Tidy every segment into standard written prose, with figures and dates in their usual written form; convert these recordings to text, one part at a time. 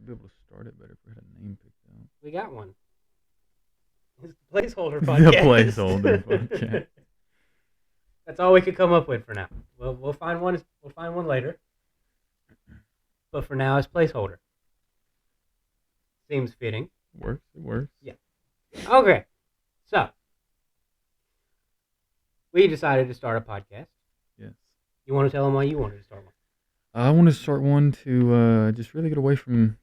be able to start it better if we had a name picked out. We got one. It's the placeholder The podcast. placeholder podcast. That's all we could come up with for now. We'll find one. We'll find one later. But for now, it's placeholder. Seems fitting. Works. It works. Yeah. Okay. So we decided to start a podcast. Yes. You want to tell them why you wanted to start one? I want to start one to just really get away from,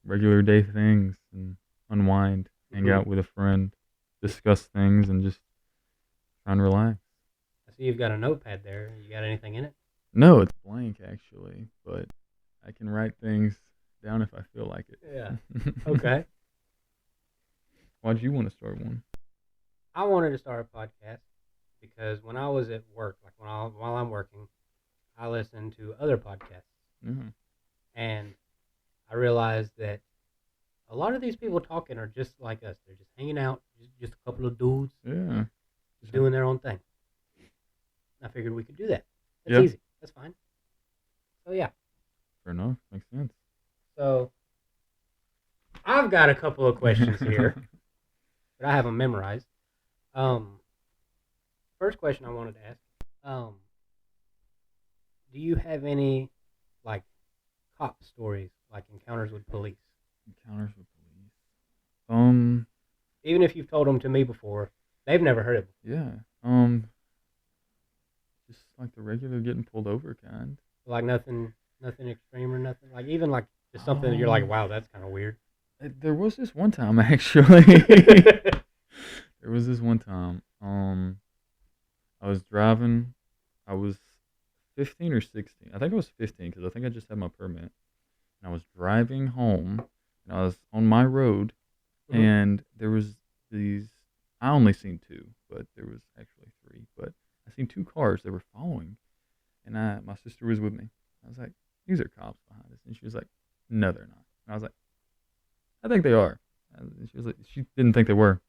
regular day things and unwind, hang out with a friend, discuss things, and just try and relax. I see you've got a notepad there. You got anything in it? No, it's blank actually, but I can write things down if I feel like it. Yeah. Okay. Why'd you want to start one? I wanted to start a podcast because when I was at work, like while I'm working, I listen to other podcasts. Mm-hmm. And I realized that a lot of these people talking are just like us. They're just hanging out, just a couple of dudes, Yeah. just doing their own thing. I figured we could do that. That's Yeah. easy. That's fine. So yeah. Fair enough. Makes sense. So I've got a couple of questions here, but I have them memorized. First question I wanted to ask. Do you have any like cop stories, like encounters with police? Encounters with police. Even if you've told them to me before, they've never heard it before. Yeah. Just like the regular getting pulled over kind. Like nothing extreme or nothing. Like even like just something that you're like, wow, that's kind of weird. There was this one time actually. There was this one time. I was driving. I was 15 or 16. I think I was 15 because I think I just had my permit. And I was driving home. And I was on my road. Mm-hmm. And there was these. I only seen two, but there was actually three. But I seen two cars that were following. And my sister was with me. I was like, these are cops behind us. And she was like, no, they're not. And I was like, I think they are. And she was like, she didn't think they were.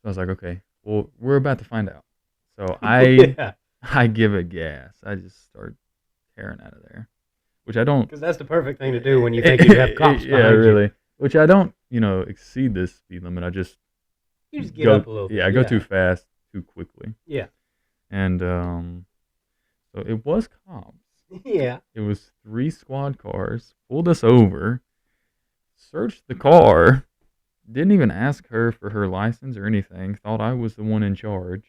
So I was like, okay, well, we're about to find out. So I give it gas. I just start tearing out of there, which I don't. Because that's the perfect thing to do when you think you have cops behind yeah, really. you. Which I don't, exceed this speed limit. I just You just get up a little bit. Yeah, I go too fast, too quickly. Yeah. And so it was cops. Yeah. It was 3 squad cars, pulled us over, searched the car, didn't even ask her for her license or anything, thought I was the one in charge.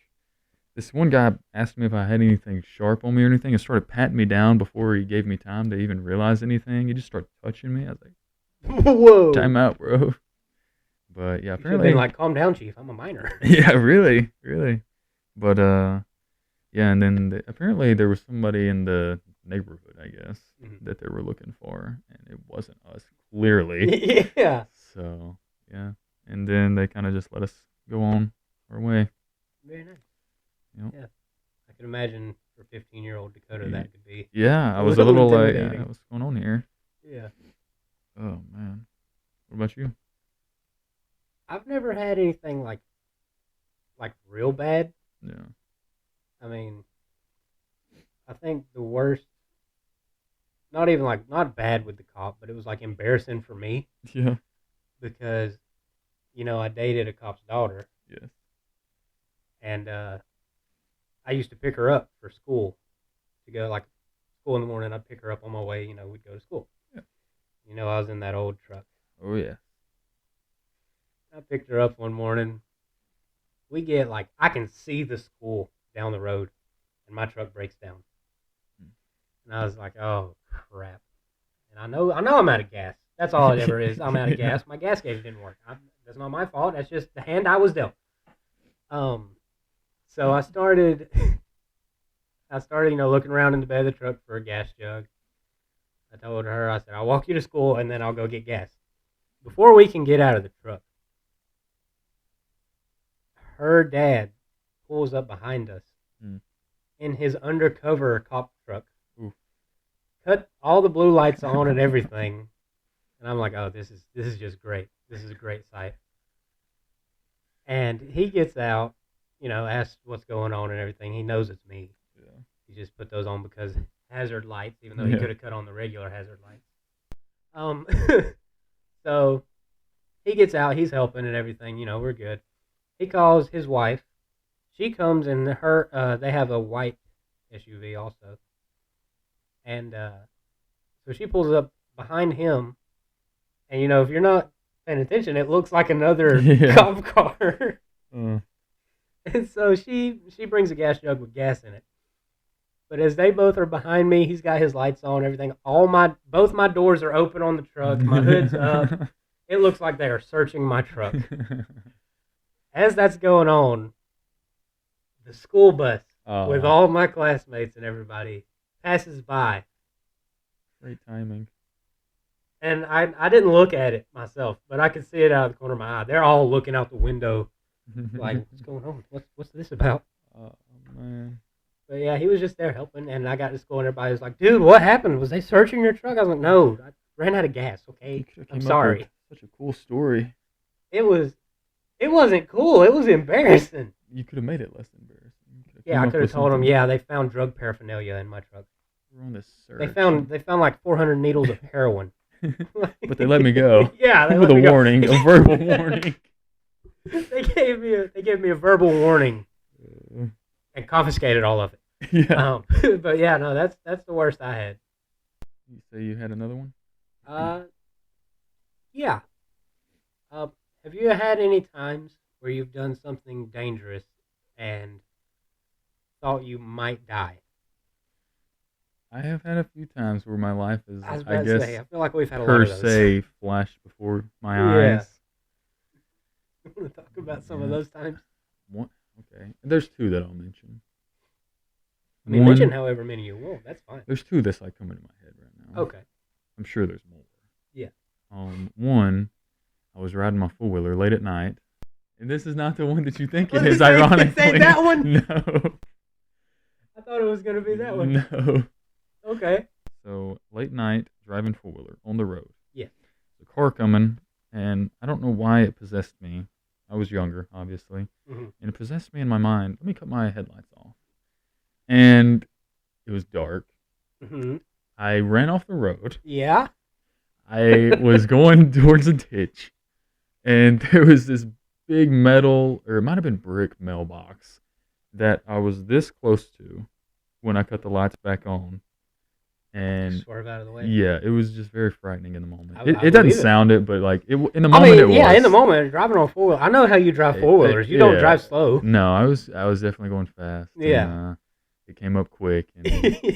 This one guy asked me if I had anything sharp on me or anything and started patting me down before he gave me time to even realize anything. He just started touching me. I was like, whoa. Time out, bro. But yeah, apparently. Been like, calm down, chief. I'm a minor. Yeah, really. But yeah, and then apparently there was somebody in the neighborhood, I guess, that they were looking for, and it wasn't us, clearly. Yeah. So, yeah. And then they kind of just let us go on our way. Very nice. Yep. Yeah. I can imagine for 15-year-old Dakota that could be. Yeah, I was a little like, what's going on here? Yeah. Oh, man. What about you? I've never had anything like real bad. Yeah. I mean, I think the worst, not bad with the cop, but it was like embarrassing for me. Yeah. Because, I dated a cop's daughter. Yes. And I used to pick her up for school to go, like, school in the morning. I'd pick her up on my way, we'd go to school. Yeah. I was in that old truck. Oh, yeah. I picked her up one morning. We get, I can see the school down the road, and my truck breaks down. And I was like, oh, crap. And I know I'm out of gas. That's all it ever is. I'm out of gas. My gas gauge didn't work. That's not my fault. That's just the hand I was dealt. So I started, looking around in the bed of the truck for a gas jug. I told her, I said, I'll walk you to school, and then I'll go get gas. Before we can get out of the truck, her dad pulls up behind us in his undercover cop truck, cut all the blue lights on and everything. And I'm like, oh, this is just great. This is a great sight. And he gets out, asks what's going on and everything. He knows it's me. Yeah. He just put those on because, hazard lights, even though he Yeah. could have cut on the regular hazard lights. Um, so he gets out, he's helping and everything. We're good. He calls his wife. She comes and they have a white SUV also, and so she pulls up behind him, and if you're not paying attention, it looks like another Yeah. cop car. Uh, And so she brings a gas jug with gas in it. But as they both are behind me, he's got his lights on, everything. Both my doors are open on the truck. My hood's up. It looks like they are searching my truck. As that's going on, the school bus with all my classmates and everybody passes by. Great timing. And I didn't look at it myself, but I could see it out of the corner of my eye. They're all looking out the window like, what's going on? What's this about? Oh man. But yeah, he was just there helping, and I got to school, and everybody was like, "Dude, what happened? Was they searching your truck?" I was like, "No, I ran out of gas. Okay, I'm sorry." Such a cool story. It wasn't cool. It was embarrassing. You could have made it less embarrassing. Yeah, I could have told them. Yeah, they found drug paraphernalia in my truck. We're on this search. They found like 400 needles of heroin. But they let me go. Yeah, they with let a me warning, go. a verbal warning. They gave me a verbal warning and confiscated all of it. Yeah. But yeah, no, that's the worst I had. You say you had another one? Yeah. Have you had any times where you've done something dangerous and thought you might die? I have had a few times where my life is, I was I about guess, to say, I feel like we've had a lot per of those. se, flashed before my Yeah. eyes. You want to talk about some of those times? One, okay. There's two that I'll mention. I mean, mention however many you want. That's fine. There's two that's like coming to my head right now. Okay. I'm sure there's more. Yeah. One, I was riding my four-wheeler late at night. And this is not the one that you think it Was is, it ironically. that one? No. I thought it was going to be that one. No. Okay. So, late night, driving four-wheeler on the road. Yeah. The car coming, and I don't know why it possessed me. I was younger, obviously. Mm-hmm. And it possessed me in my mind. Let me cut my headlights off. And it was dark. Mm-hmm. I ran off the road. Yeah. I was going towards a ditch. And there was this big metal, or it might have been brick mailbox that I was this close to when I cut the lights back on. And swerve out of the way. Yeah, it was just very frightening in the moment. I It doesn't sound it, but like in the moment it was. Yeah, in the moment, driving on four-wheeler. I know how you drive four-wheelers. You don't drive slow. No, I was definitely going fast. Yeah. And, it came up quick, and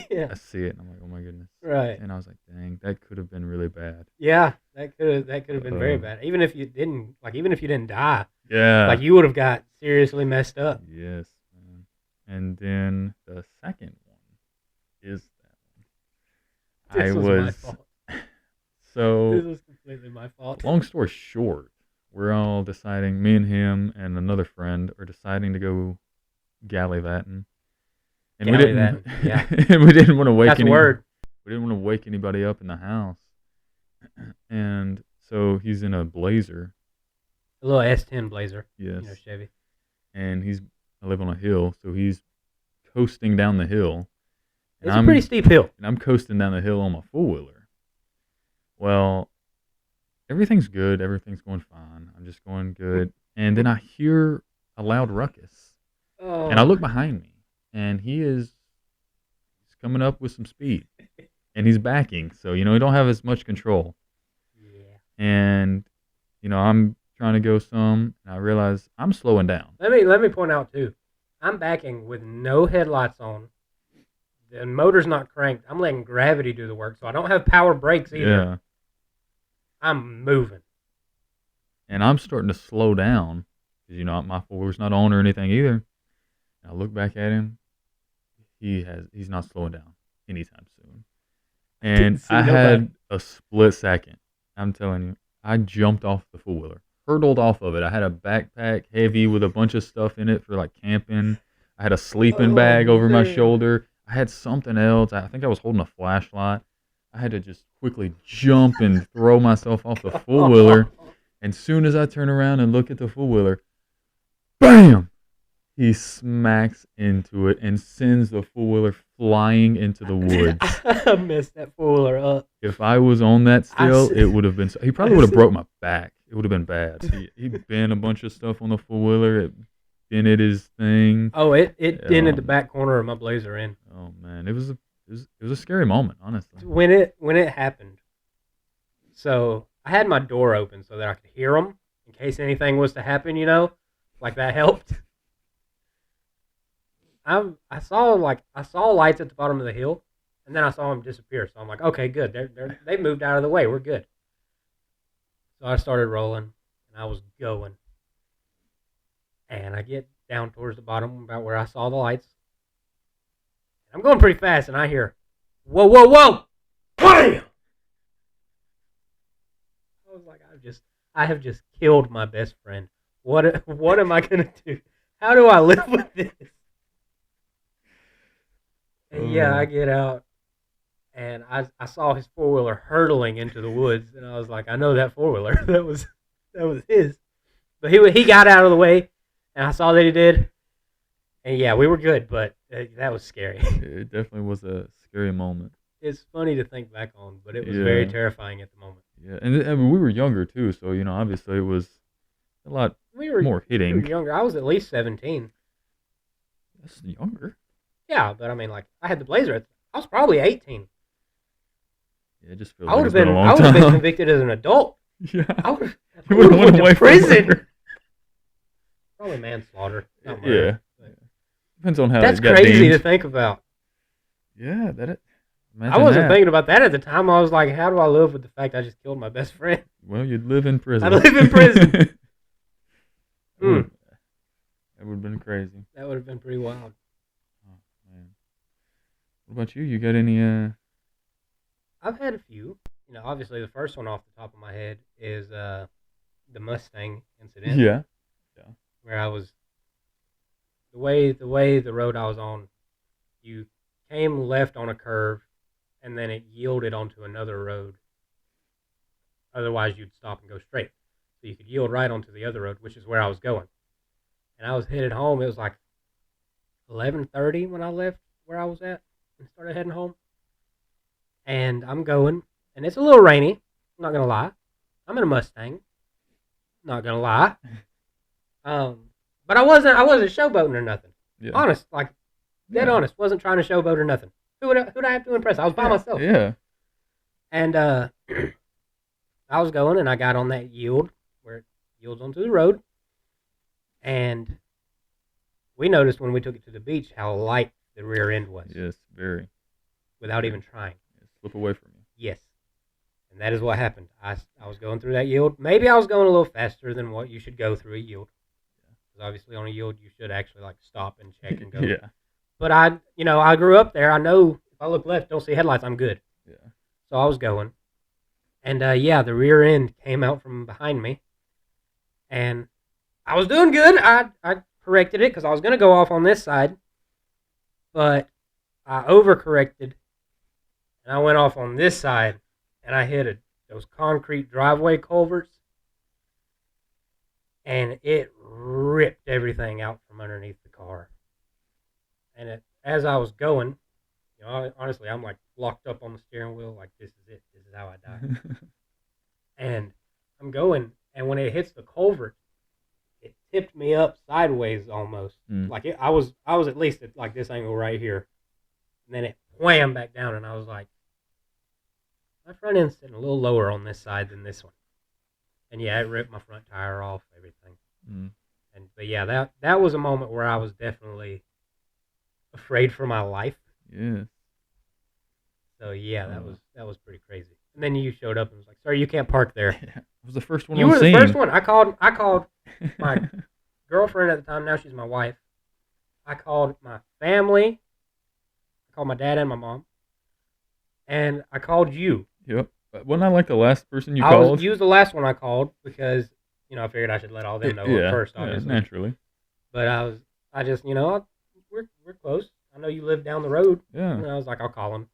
Yeah. I see it, and I'm like, oh my goodness. Right. And I was like, dang, that could have been really bad. Yeah, that could have been very bad. Even if you didn't die, Yeah. like you would have got seriously messed up. Yes. Man. And then the second one is that one. This was my fault. So This was completely my fault. long story short, we're all deciding, me and him and another friend are deciding to go gallivanting. And we didn't, yeah. and we didn't want to wake That's a word. We didn't want to wake anybody up in the house. And so he's in a Blazer. A little S10 Blazer. Yes. Chevy. And I live on a hill, so he's coasting down the hill. It's a pretty steep hill. And I'm coasting down the hill on my four-wheeler. Well, everything's good. Everything's going fine. I'm just going good. And then I hear a loud ruckus. Oh. And I look behind me. And he's coming up with some speed. And he's backing. So, he don't have as much control. Yeah. And, I'm trying to go some. And I realize I'm slowing down. Let me point out, too. I'm backing with no headlights on. The motor's not cranked. I'm letting gravity do the work. So I don't have power brakes either. Yeah. I'm moving. And I'm starting to slow down. Because, my four-wheeler's not on or anything either. And I look back at him. He's not slowing down anytime soon. And I had a split second. I'm telling you, I jumped off the four-wheeler, hurtled off of it. I had a backpack heavy with a bunch of stuff in it for like camping. I had a sleeping bag over my shoulder. I had something else. I think I was holding a flashlight. I had to just quickly jump and throw myself off the four-wheeler. And soon as I turn around and look at the four-wheeler, bam! He smacks into it and sends the four-wheeler flying into the woods. I messed that four-wheeler up. If I was on that still, it would have been. He probably would have broke my back. It would have been bad. He bent a bunch of stuff on the four-wheeler. It dented his thing. Oh, it dented the back corner of my Blazer in. Oh man, it was a scary moment, honestly. When it happened. So I had my door open so that I could hear them in case anything was to happen. Like that helped. I saw lights at the bottom of the hill, and then I saw them disappear. So I'm like, okay, good. They moved out of the way. We're good. So I started rolling, and I was going, and I get down towards the bottom about where I saw the lights. I'm going pretty fast, and I hear, whoa, whoa, whoa, wham! I was like, I have just killed my best friend. What am I gonna do? How do I live with this? And yeah, I get out, and I saw his four-wheeler hurtling into the woods, and I was like, I know that four-wheeler. That was his. But he got out of the way, and I saw that he did. And yeah, we were good, but that was scary. It definitely was a scary moment. It's funny to think back on, but it was very terrifying at the moment. Yeah, and I mean, we were younger too, so obviously it was a lot more hitting. We were younger. I was at least 17. That's younger. Yeah, but I mean, like, I had the Blazer. I was probably 18. Yeah, it just feels like it's been a long time. I would have been convicted as an adult. Yeah. I would have went away to prison. Probably manslaughter. Not murder, yeah. Depends on how that's it got crazy deemed. to think about. Yeah, I wasn't thinking about that at the time. I was like, how do I live with the fact I just killed my best friend? Well, you'd live in prison. I'd live in prison. That would have been crazy. That would have been pretty wild. Oh, man. What about you? You got any? I've had a few. Obviously the first one off the top of my head is the Mustang incident. Yeah. Where I was the way the road I was on, you came left on a curve, and then it yielded onto another road. Otherwise, you'd stop and go straight. So you could yield right onto the other road, which is where I was going. And I was headed home. It was like 11:30 when I left where I was at and started heading home. And I'm going, and it's a little rainy. I'm not gonna lie. I'm in a Mustang. Not gonna lie. But I wasn't showboating or nothing. Yeah. Honest, like dead honest. Wasn't trying to showboat or nothing. Who'd I have to impress? I was by myself. Yeah. And I was going, and I got on that yield where it yields onto the road. And we noticed when we took it to the beach how light the rear end was. Yes, very. Without even trying. Slip away from you. Yes. And that is what happened. I was going through that yield. Maybe I was going a little faster than what you should go through a yield. Because obviously on a yield you should actually like stop and check and go. Yeah. But I grew up there. I know if I look left, don't see headlights, I'm good. Yeah. So I was going. And the rear end came out from behind me. And I was doing good. I corrected it because I was going to go off on this side. But I overcorrected. And I went off on this side. And I hit those concrete driveway culverts. And it ripped everything out from underneath the car. And as I was going, honestly, I'm like locked up on the steering wheel, like this is it. This is how I die. And I'm going, and when it hits the culvert, it tipped me up sideways almost. Like I was at least at like this angle right here, and then it wham back down, and I was like, my front end's sitting a little lower on this side than this one. And yeah, it ripped my front tire off, everything. But yeah, that was a moment where I was definitely afraid for my life. Yeah. So yeah, that was pretty crazy. And then you showed up and was like, "Sir, you can't park there." Yeah. I was the first one. You were the first one. I called my girlfriend at the time. Now she's my wife. I called my family. I called my dad and my mom. And I called you. Yep. Wasn't I like the last person you called? You was the last one I called because I figured I should let all them know first, obviously. Yeah, naturally. But I just we're close. I know you live down the road. Yeah. And I was like, I'll call him.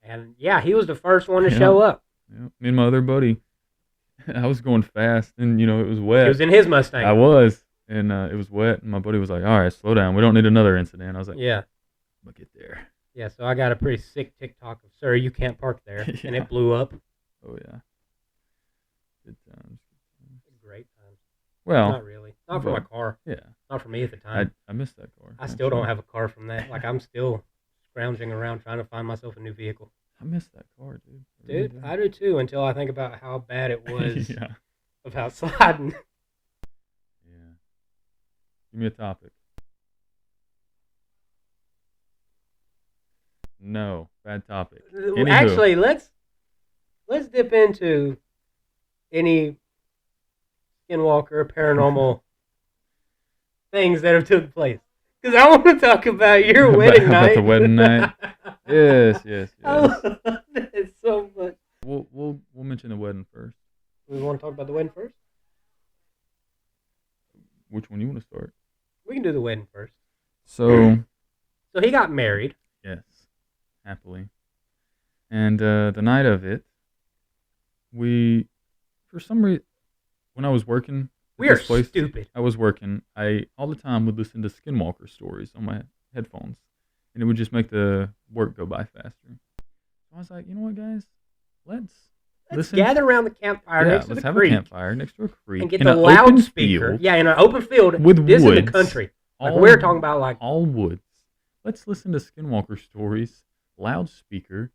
And yeah, he was the first one to show up. Yeah. Me and my other buddy, I was going fast, and it was wet. He was in his Mustang. I was, and it was wet. And my buddy was like, "All right, slow down. We don't need another incident." I was like, Yeah. "But get there." Yeah, so I got a pretty sick TikTok of, "Sir, you can't park there," and Yeah. it blew up. Oh yeah. Good times. Great times. Well, Not really. Not for my car. yeah. Not for me at the time. I missed that car. I still don't have a car from that. Like, I'm still scrounging around trying to find myself a new vehicle. I missed that car, dude. Dude, I do too, until I think about how bad it was Yeah. about sliding. Yeah. Give me a topic. No, bad topic. Anywho. Actually, let's dip into any skinwalker paranormal things that have took place, because I want to talk about your wedding night. About the wedding night. Yes. I love that so much. We'll mention the wedding first. We want to talk about the wedding first. Which one you want to start? We can do the wedding first. So he got married. Yes, happily. And the night of it, we, for some reason, when I was working, we are stupid. I was working. I all the time would listen to Skinwalker stories on my headphones, and it would just make the work go by faster. So I was like, you know what, guys, let's listen. Gather around the campfire next to the creek. Let's have a campfire next to a creek and get the loudspeaker. Yeah, in an open field with this woods. In the country. Like we're talking about, like all woods. Let's listen to Skinwalker stories, loudspeaker,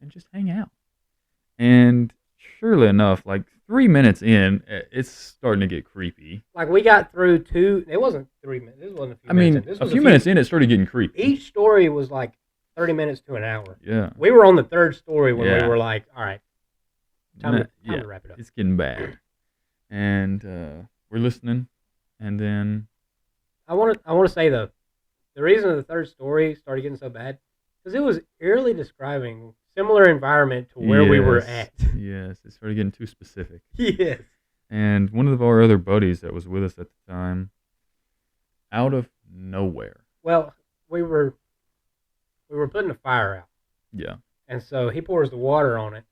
and just hang out. And surely enough, like 3 minutes in, it's starting to get creepy. Like we got through two. It wasn't 3 minutes. This wasn't a few minutes. A few minutes in, it started getting creepy. Each story was like 30 minutes to an hour. Yeah. We were on the third story when we were like, all right, time to wrap it up. It's getting bad. And we're listening, and then I want to say though, the reason the third story started getting so bad because it was eerily describing similar environment to where we were at. Yes, it started getting too specific. Yes. And one of our other buddies that was with us at the time, out of nowhere. Well, we were putting a fire out. Yeah. And so he pours the water on it,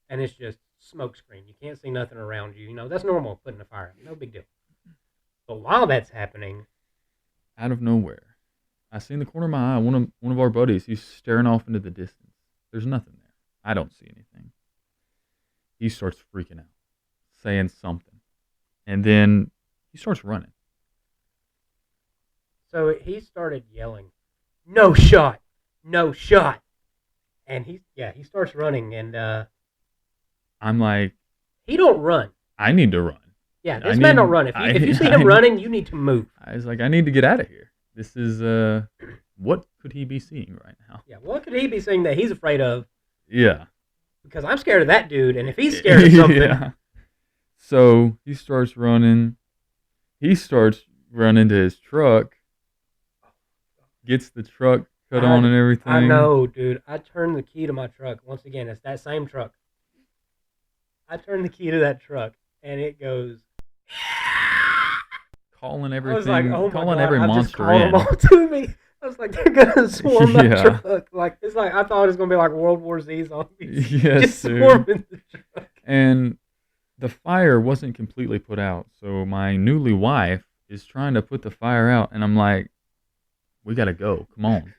and it's just smoke screen. You can't see nothing around you. You know, that's normal putting a fire out. No big deal. But while that's happening, out of nowhere, I see in the corner of my eye one of our buddies. He's staring off into the distance. There's nothing there. I don't see anything. He starts freaking out, saying something, and then he starts running. So he started yelling, "No shot, no shot," and he starts running, and I'm like, he don't run. I need to run. Yeah, this man don't run. If you see him running, you need to move. I was like, I need to get out of here. This is what could he be seeing right now? Yeah, what could he be seeing that he's afraid of? Yeah. Because I'm scared of that dude, and if he's scared of something. Yeah. So he starts running. He starts running to his truck. Gets the truck cut on and everything. I know, dude. I turned the key to my truck. Once again, it's that same truck. I turned the key to that truck, and it goes. Calling everything. I was like, oh my calling God, every I monster just called in. them all to me. I was like, they're gonna swarm my truck. Like it's like I thought it was gonna be like World War Z zombies. Yes, just swarming the truck. And the fire wasn't completely put out, so my newly wife is trying to put the fire out, and I'm like, we gotta go. Come on.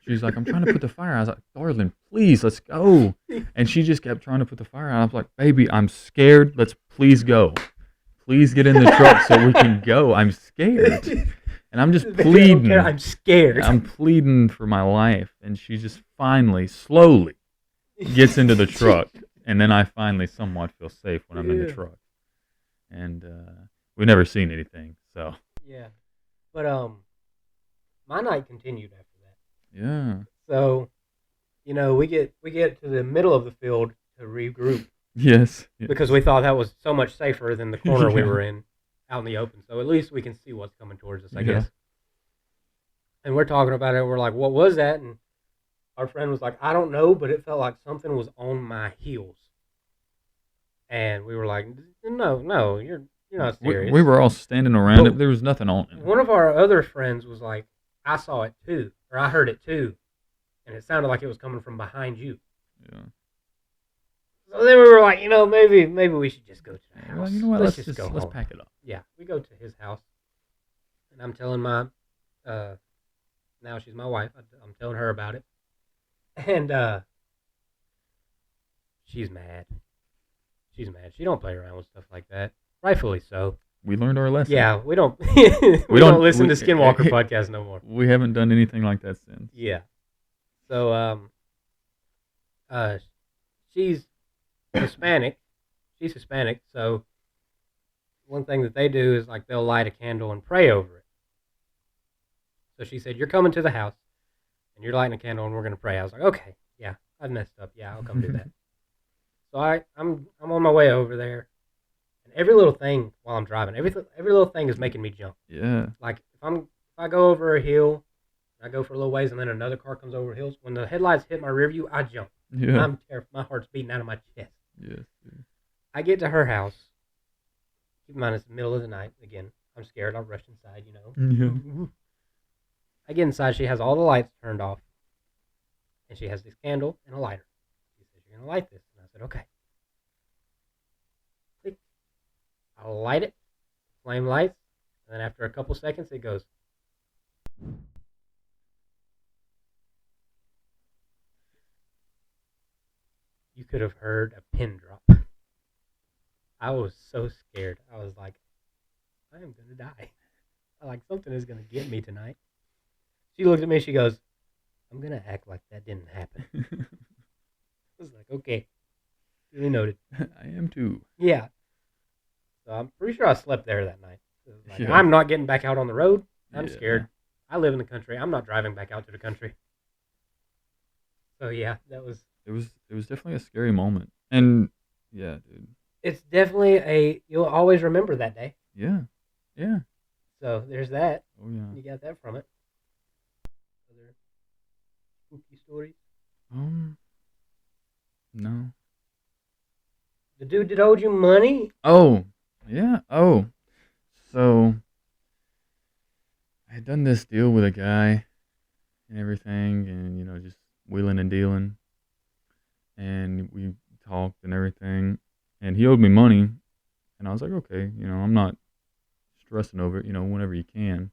She's like, I'm trying to put the fire out. I was like, darling, please, let's go. And she just kept trying to put the fire out. I was like, baby, I'm scared. Let's please go. Please get in the truck so we can go. I'm scared. And I'm just pleading. I'm scared. I'm pleading for my life. And she just finally, slowly gets into the truck. And then I finally somewhat feel safe when I'm in the truck. And we've never seen anything. So. Yeah. But my night continued after that. Yeah. So, you know, we get to the middle of the field to regroup. Yes. Because we thought that was so much safer than the corner we were in, out in the open. So at least we can see what's coming towards us, I guess. And we're talking about it. And we're like, what was that? And our friend was like, I don't know, but it felt like something was on my heels. And we were like, no, you're not serious. We were all standing around it. There was nothing on it. One of our other friends was like, I saw it too, or I heard it too. And it sounded like it was coming from behind you. Yeah. So then we were like, maybe we should just go to the house. Well, you know what? Let's go home. pack it up. Yeah, we go to his house. and I'm telling my uh, now she's my wife. I'm telling her about it, and she's mad. She's mad. She don't play around with stuff like that. Rightfully so. We learned our lesson. Yeah, we don't we don't listen to Skinwalker we, podcast no more. we haven't done anything like that since. Yeah. So uh she's Hispanic. She's Hispanic, so one thing that they do is like they'll light a candle and pray over it. So she said, "You're coming to the house and you're lighting a candle and we're gonna pray." I was like, "Okay, yeah, I've messed up. Yeah, I'll come do that." So I'm on my way over there, and every little thing while I'm driving, every little thing is making me jump. Yeah. Like if I go over a hill, I go for a little ways, and then another car comes over hills. When the headlights hit my rear view, I jump. Yeah. I'm terrified. My heart's beating out of my chest. Yes. Dude. I get to her house. Keep in mind it's the middle of the night. Again, I'm scared. I'll rush inside. Yeah. I get inside. She has all the lights turned off, and she has this candle and a lighter. She says, "You're gonna light this," and I said, "Okay." Click. I light it. Flame lights, and then after a couple seconds, it goes. You could have heard a pin drop. I was so scared. I was like, I am gonna die. Like something is gonna get me tonight. She looked at me. She goes, "I'm gonna act like that didn't happen." I was like, "Okay, really noted." I am too. Yeah. So I'm pretty sure I slept there that night. Like, Yeah. I'm not getting back out on the road. I'm Yeah. scared. I live in the country. I'm not driving back out to the country. So yeah, that was. It was definitely a scary moment. And yeah, dude. It's definitely you'll always remember that day. Yeah. Yeah. So there's that. Oh yeah. You got that from it. Other spooky stories. No. The dude that owed you money. Oh. Yeah. Oh. So I had done this deal with a guy and everything, and just wheeling and dealing, and we talked and everything, and he owed me money, and I was like, okay, I'm not stressing over it, whenever you can.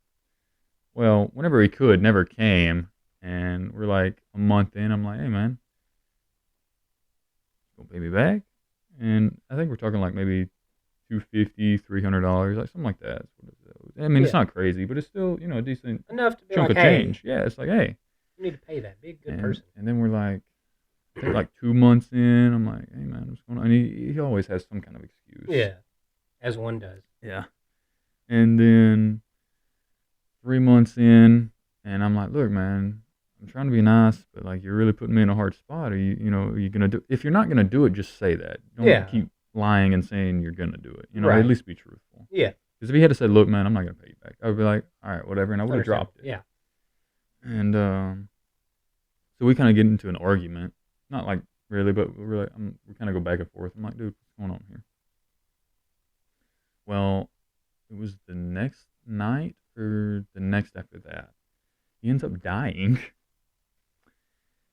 Well, whenever he could, never came, and we're like a month in, I'm like, hey man, you gonna pay me back? And I think we're talking like maybe $250, $300, like something like that. That's what it is. I mean, it's not crazy, but it's still, a decent Enough to be chunk like, of hey, change. Yeah, it's like, hey. you need to pay that. Be a good person. And then we're like, I think like 2 months in, I'm like, hey man, what's going on? And he always has some kind of excuse. Yeah, as one does. Yeah. And then 3 months in, and I'm like, look, man, I'm trying to be nice, but like you're really putting me in a hard spot. Are you gonna do? If you're not gonna do it, just say that. Don't keep lying and saying you're gonna do it. Right. At least be truthful. Yeah. Because if he had to say, look, man, I'm not gonna pay you back, I would be like, all right, whatever, and I would have dropped it. Yeah. And so we kind of get into an argument. Not like really, but we kind of go back and forth. I'm like, dude, what's going on here? Well, it was the next night or the next after that. He ends up dying.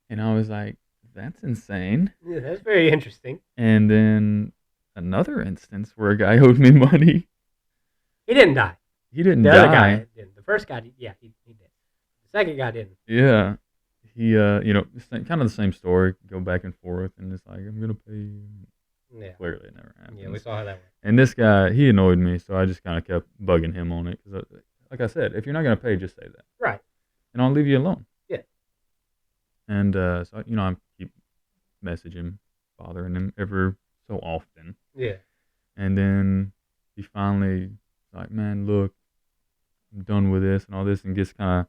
And I was like, that's insane. Yeah, that's very interesting. And then another instance where a guy owed me money. He didn't die. He didn't die. The other guy didn't. The first guy, he did. The second guy didn't. Yeah. He, kind of the same story. Go back and forth, and it's like, I'm going to pay you. Yeah. Clearly it never happened. Yeah, we saw how that went. And this guy, he annoyed me, so I just kind of kept bugging him on it. Because, like I said, if you're not going to pay, just say that. Right. And I'll leave you alone. Yeah. And so, I keep messaging, bothering him ever so often. Yeah. And then he finally like, man, look, I'm done with this and all this, and gets kind of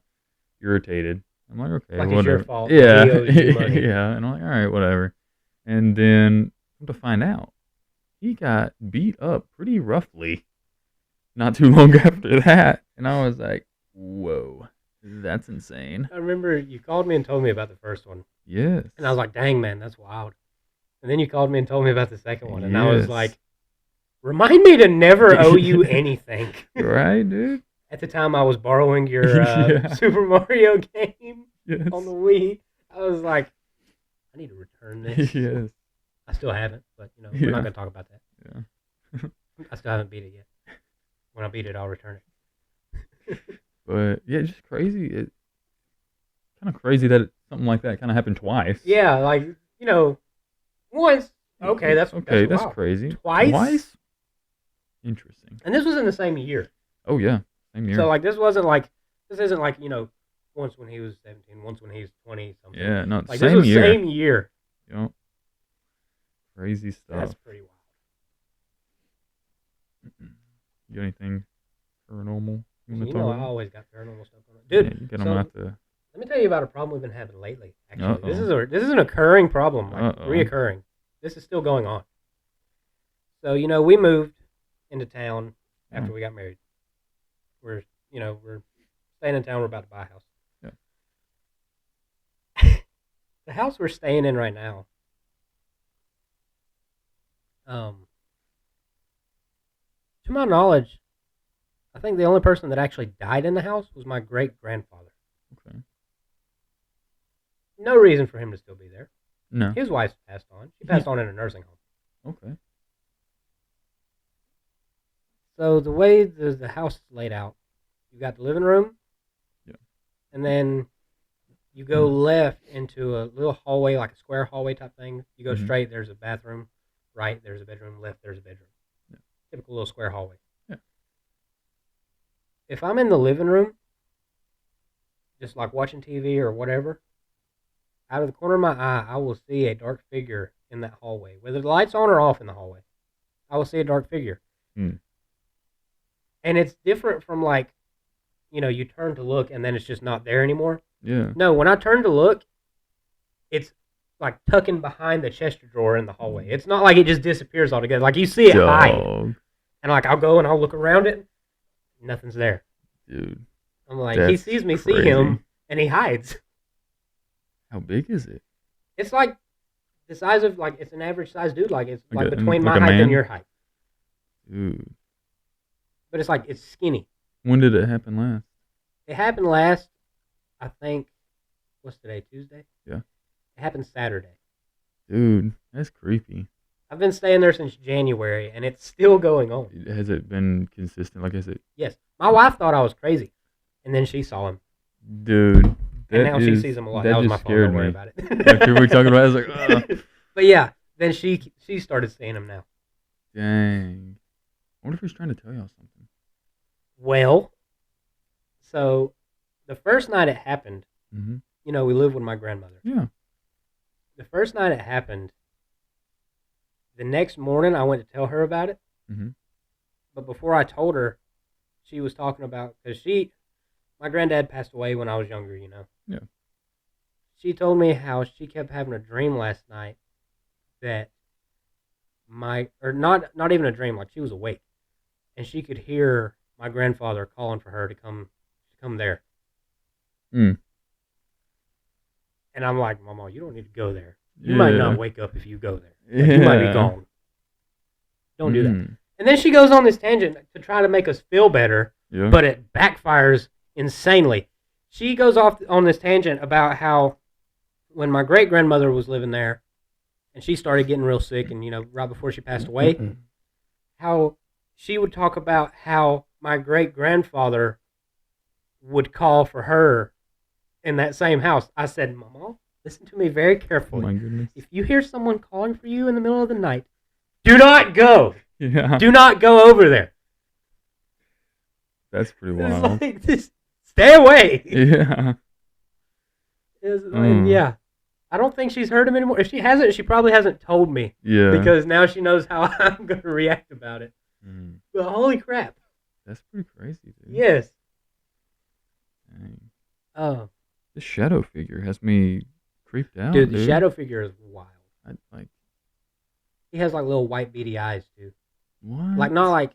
irritated. I'm like, okay, like whatever. It's your fault. Yeah. Yeah. And I'm like, all right, whatever. And then come to find out, he got beat up pretty roughly not too long after that. And I was like, whoa, that's insane. I remember you called me and told me about the first one. Yes. And I was like, dang, man, that's wild. And then you called me and told me about the second one. And I was like, remind me to never owe you anything. Right, dude? At the time, I was borrowing your Super Mario game on the Wii. I was like, I need to return this. Yes. I still haven't, but we're not gonna talk about that. Yeah. I still haven't beat it yet. When I beat it, I'll return it. But yeah, it's just crazy. It's kind of crazy that something like that kind of happened twice. Yeah, like, once. Okay, that's Okay, that's wow. crazy. Twice? Interesting. And this was in the same year. Oh yeah, same year. So like this isn't like once when he was 17, once when he was 20 something. Yeah, no, Like same this was year. same year. Yep. Crazy stuff. That's pretty wild. You got anything paranormal you want to You talk know, I about? always got paranormal stuff on it, dude. Yeah, you got So them out the. let me tell you about a problem we've been having lately. Actually, Uh-oh. this is an occurring problem, like Uh-oh. reoccurring. This is still going on. So we moved into town after we got married. We're we're staying in town. We're about to buy a house. Yeah. The house we're staying in right now. To my knowledge, I think the only person that actually died in the house was my great grandfather. Okay. No reason for him to still be there. No. His wife passed on. She passed on in a nursing home. Okay. So the way the house is laid out, you've got the living room. Yeah. And then you go left into a little hallway, like a square hallway type thing. You go straight, there's a bathroom. Right, there's a bedroom. Left, there's a bedroom. Yeah. Typical little square hallway. Yeah. If I'm in the living room, just like watching TV or whatever, out of the corner of my eye, I will see a dark figure in that hallway. Whether the light's on or off in the hallway, I will see a dark figure. Mm. And it's different from like, you turn to look and then it's just not there anymore. Yeah. No, when I turn to look, it's like tucking behind the chest drawer in the hallway. It's not like it just disappears altogether. Like you see it hide. And like I'll go and I'll look around it, nothing's there. Dude. I'm like, he sees me see him, and he hides. How big is it? It's like the size of, like, it's an average size dude. Like, it's like between like my height and your height. Dude. But it's like, it's skinny. When did it happen last? It happened last, I think, what's today, Tuesday? Yeah. It happened Saturday. Dude, that's creepy. I've been staying there since January, and it's still going on. Has it been consistent? Like I said, yes. My wife thought I was crazy, and then she saw him. Dude, and now she sees him a lot. That was my fault. Don't worry about it. After we were talking about it, I was like, ugh. But yeah, then she started seeing him now. Dang. I wonder if he's trying to tell y'all something. Well, so the first night it happened, we lived with my grandmother. Yeah. The first night it happened, the next morning I went to tell her about it. But before I told her, she was talking about, because my granddad passed away when I was younger, Yeah. She told me how she kept having a dream last night that not even a dream, like she was awake, and she could hear my grandfather calling for her to come there. And I'm like, Mama, you don't need to go there. You might not wake up if you go there. Like, you might be gone. Don't do that. And then she goes on this tangent to try to make us feel better, but it backfires insanely. She goes off on this tangent about how when my great-grandmother was living there and she started getting real sick and, right before she passed away, how she would talk about how my great-grandfather would call for her in that same house. I said, Mama, listen to me very carefully. Oh my goodness. If you hear someone calling for you in the middle of the night, do not go. Yeah. Do not go over there. That's pretty wild. It's like, just stay away. Yeah. Yeah. I don't think she's heard him anymore. If she hasn't, she probably hasn't told me. Yeah. Because now she knows how I'm going to react about it. But holy crap. That's pretty crazy, dude. Yes. Dang. The shadow figure has me creeped out, dude. The shadow figure is wild. He has like little white beady eyes too. What? Like not like,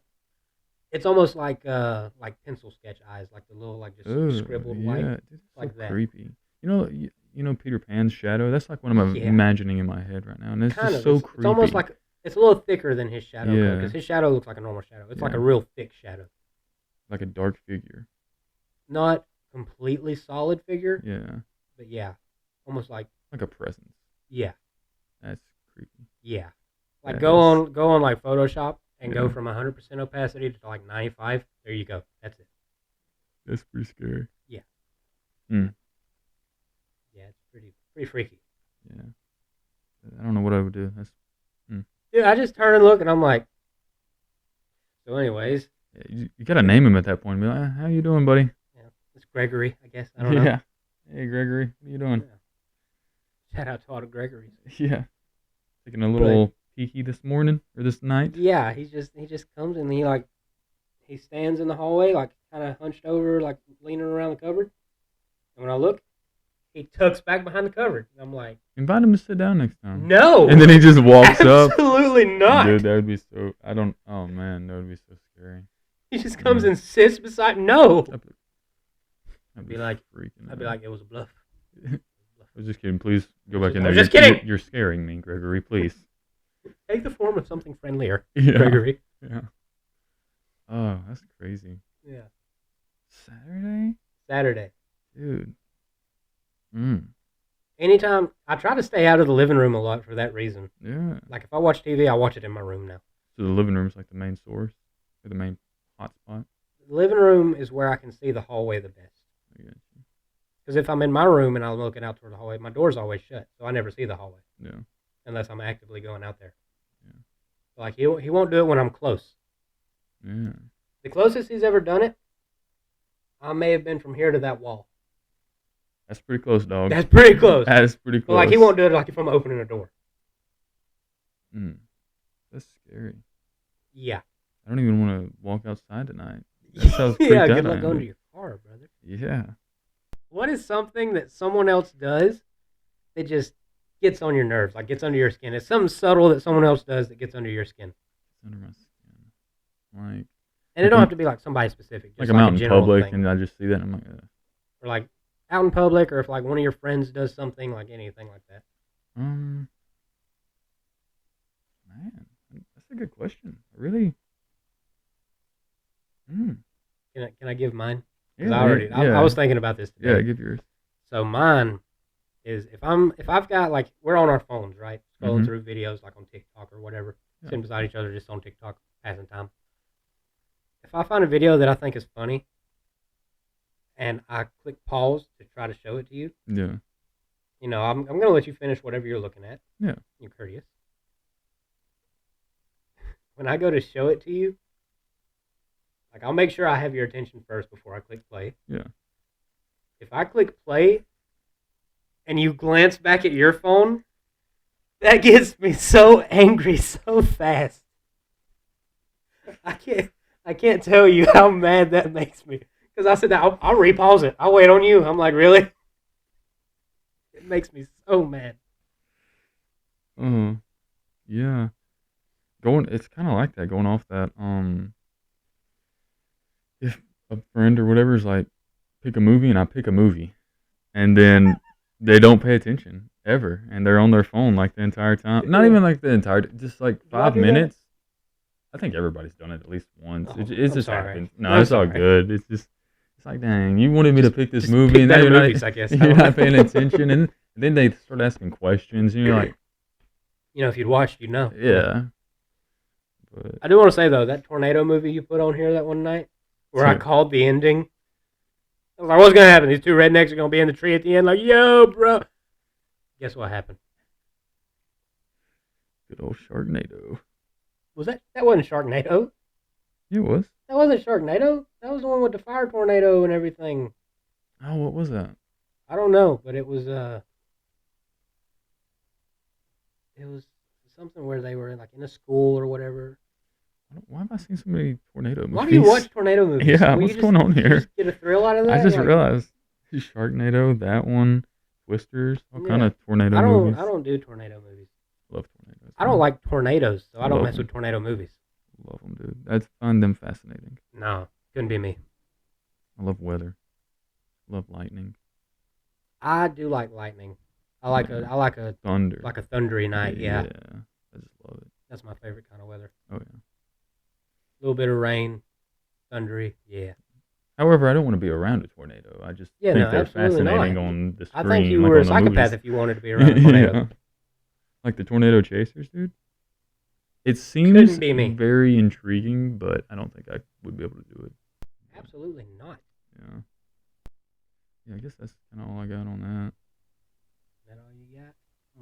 it's almost like pencil sketch eyes, like the little like just scribbled white, dude, like so that. Creepy. You know Peter Pan's shadow. That's like what I'm imagining in my head right now, and it's just so creepy. It's almost like it's a little thicker than his shadow because his shadow looks like a normal shadow. It's like a real thick shadow, like a dark figure. Not completely solid figure. Yeah. But yeah, almost like a presence. Yeah. That's creepy. Yeah. Like go on like Photoshop and go from 100% opacity to like 95. There you go. That's it. That's pretty scary. Yeah. Mm. Yeah, it's pretty freaky. Yeah. I don't know what I would do. That's. Mm. Dude, I just turn and look, and I'm like, so anyways, Yeah, you gotta name him at that point. Be like, how you doing, buddy? yeah, it's Gregory, I guess. I don't know. Yeah. Hey, Gregory, what are you doing? Yeah. Shout out to all the Gregories. Yeah. Taking a But little peeky this morning or this night. yeah, he just comes and he stands in the hallway like kind of hunched over, like leaning around the cupboard. And when I look, he tucks back behind the cupboard. And I'm like, Invite him to sit down next time. no, And then he just walks up. absolutely not. Dude, that would be so. I don't. Oh man, that would be so scary. He just comes and sits beside. No, I'd be like, freaking. I'd be like, it was a bluff. I was just kidding. Please go back in I there. was just kidding. You're scaring me, Gregory. Please. Take the form of something friendlier, Yeah. Gregory. Yeah. Oh, that's crazy. Yeah. Saturday, Saturday. dude. Anytime I try to stay out of the living room a lot for that reason. Yeah. Like if I watch TV, I watch it in my room now. So the living room's like the main source, or the main hotspot. The living room is where I can see the hallway the best. I got you. Because if I'm in my room and I'm looking out toward the hallway, my door's always shut, so I never see the hallway Yeah. unless I'm actively going out there. Yeah. Like he won't do it when I'm close. Yeah. The closest he's ever done it, I may have been from here to that wall. That's pretty close, dog. That's pretty close. That is pretty close. But like he won't do it like if I'm opening a door. That's scary. Yeah. I don't even want to walk outside tonight. That's how freaked Yeah, out good I luck am, going to dude. your car, brother. Yeah. What is something that someone else does that just gets on your nerves, like gets under your skin? It's something subtle that someone else does that gets under your skin. It's under my skin. Like. And it don't have to be like somebody specific. Just Like I'm out a in general public thing. and I just see that and I'm like, Or like out in public, or if like one of your friends does something, like anything like that. man, that's a good question. Really. Can I give mine? Yeah, I was thinking about this today. Yeah, give yours. So mine is if I've got like we're on our phones, right? Scrolling Mhm. through videos like on TikTok or whatever, Yeah. sitting beside each other just on TikTok, passing time. If I find a video that I think is funny and I click pause to try to show it to you, Yeah. you know, I'm gonna let you finish whatever you're looking at. Yeah. You're courteous. When I go to show it to you, like I'll make sure I have your attention first before I click play. Yeah. If I click play and you glance back at your phone, that gets me so angry so fast. I can't tell you how mad that makes me. Because I said that I'll repause it. I'll wait on you. I'm like, really? It makes me so mad. Yeah. It's kind of like that. Going off that. If a friend or whatever is like, pick a movie, and I pick a movie, and then they don't pay attention ever, and they're on their phone like the entire time. Not even like the entire, just like Do I 5 do that? minutes. I think everybody's done it at least once. Oh, It I'm just sorry. happens. No, I'm it's all sorry. good. It's like, dang, you wanted me to pick this Just movie, pick and now better you're not, movies, I guess. you're not paying attention, and then they start asking questions, and you're like, You know, if you'd watched, you'd know. yeah. But I do want to say, though, that tornado movie you put on here that one night, where I Yeah. called the ending, I was like, what's going to happen? These two rednecks are going to be in the tree at the end, like, yo, bro. Guess what happened? good old Sharknado. That wasn't Sharknado. It was. That wasn't Sharknado. That was the one with the fire tornado and everything. Oh, what was that? I don't know, but it was something where they were like in a school or whatever. Why have I seen so many tornado movies? Why do you watch tornado movies? Yeah, Will you what's just- going on you here? just get a thrill out of that? I just Like, realized Sharknado, that one, Twisters, all kind Yeah. of tornado I movies. don't do tornado movies. Love tornadoes. I don't like tornadoes, so I don't Love mess with them. tornado movies. Love them, dude. I find them fascinating. No, couldn't be me. I love weather. Love lightning, I do like lightning. I like Yeah. a thunder. thundery night. Yeah, I just love it. that's my favorite kind of weather. Oh yeah. A little bit of rain, thundery. Yeah. However, I don't want to be around a tornado. I just Yeah, think no, they're absolutely fascinating not. on the screen. I think you like were a on the psychopath movies. if you wanted to be around a tornado. Yeah. Like the tornado chasers, dude. It seems Couldn't be me. very intriguing, but I don't think I would be able to do it. Absolutely not. Yeah. Yeah, I guess that's kind of all I got on that. Is that all you got?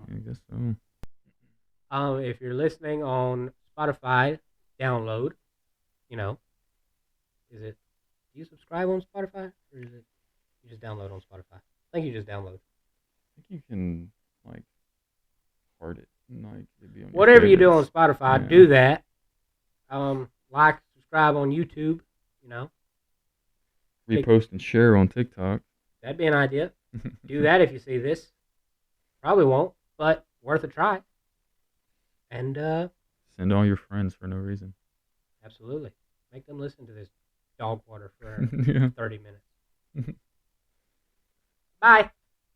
Yeah, I guess so. If you're listening on Spotify, download. You know, is it? Do you subscribe on Spotify, or is it you just download on Spotify? I think you just download. I think you can like heart it and like it'd be on your Whatever you do on favorites. Spotify, Yeah. do that. Like, subscribe on YouTube. You know, take, Repost and share on TikTok. that'd be an idea. Do that if you see this. Probably won't, but worth a try. And Send all your friends for no reason. absolutely, make them listen to this dog water for Yeah. 30 minutes. Bye.